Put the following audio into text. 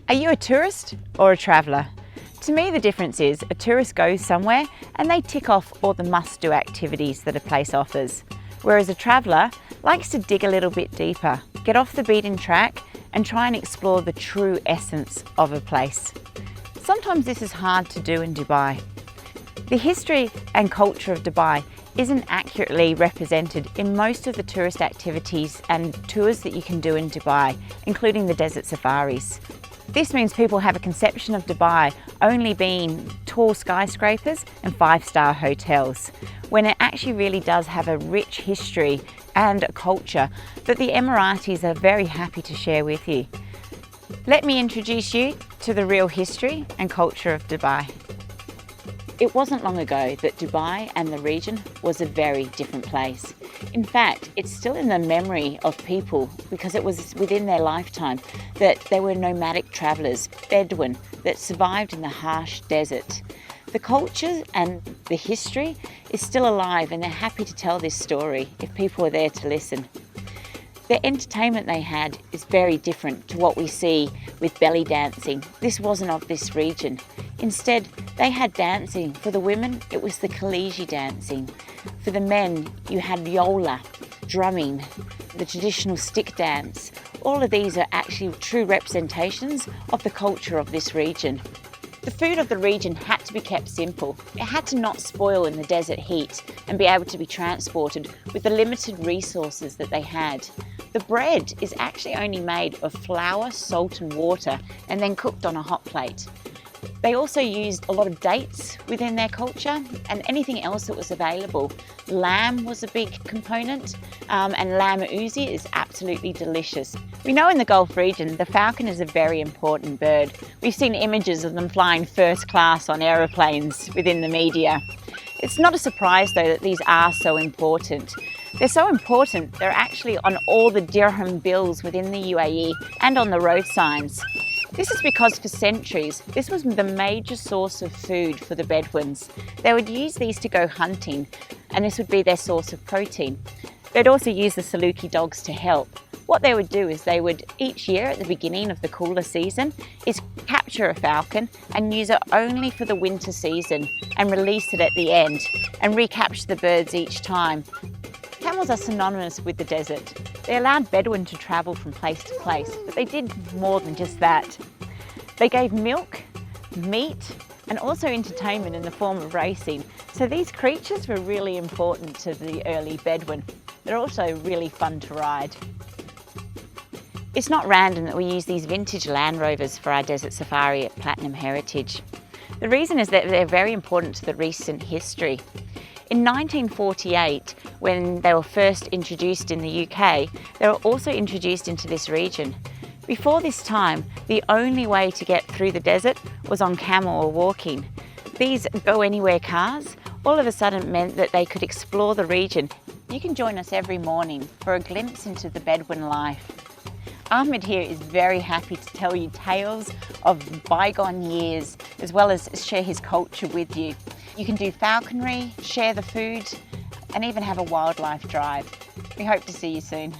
Are you a tourist or a traveller? To me, the difference is a tourist goes somewhere and they tick off all the must-do activities that a place offers, whereas a traveller likes to dig a little bit deeper, get off the beaten track and try and explore the true essence of a place. Sometimes this is hard to do in Dubai. The history and culture of Dubai isn't accurately represented in most of the tourist activities and tours that you can do in Dubai, including the desert safaris. This means people have a conception of Dubai only being tall skyscrapers and five-star hotels, when it actually really does have a rich history and a culture that the Emiratis are very happy to share with you. Let me introduce you to the real history and culture of Dubai. It wasn't long ago that Dubai and the region was a very different place. In fact, it's still in the memory of people because it was within their lifetime that they were nomadic travellers, Bedouin, that survived in the harsh desert. The culture and the history is still alive and they're happy to tell this story if people are there to listen. The entertainment they had is very different to what we see with belly dancing. This wasn't of this region. Instead, they had dancing. For the women, it was the Khaliji dancing. For the men, you had yola, drumming, the traditional stick dance. All of these are actually true representations of the culture of this region. The food of the region had to be kept simple. It had to not spoil in the desert heat and be able to be transported with the limited resources that they had. The bread is actually only made of flour, salt and water and then cooked on a hot plate. They also used a lot of dates within their culture and anything else that was available. Lamb was a big component and lamb uzi is absolutely delicious. We know in the Gulf region the falcon is a very important bird. We've seen images of them flying first class on aeroplanes within the media. It's not a surprise though that these are so important. They're so important they're actually on all the dirham bills within the UAE and on the road signs. This is because for centuries, this was the major source of food for the Bedouins. They would use these to go hunting, and this would be their source of protein. They'd also use the Saluki dogs to help. What they would do is they would, each year at the beginning of the cooler season, is capture a falcon and use it only for the winter season and release it at the end and recapture the birds each time. Camels are synonymous with the desert. They allowed Bedouin to travel from place to place, but they did more than just that. They gave milk, meat, and also entertainment in the form of racing. So these creatures were really important to the early Bedouin. They're also really fun to ride. It's not random that we use these vintage Land Rovers for our desert safari at Platinum Heritage. The reason is that they're very important to the recent history. In 1948, when they were first introduced in the UK, they were also introduced into this region. Before this time, the only way to get through the desert was on camel or walking. These go-anywhere cars all of a sudden meant that they could explore the region. You can join us every morning for a glimpse into the Bedouin life. Ahmed here is very happy to tell you tales of bygone years, as well as share his culture with you. You can do falconry, share the food, and even have a wildlife drive. We hope to see you soon.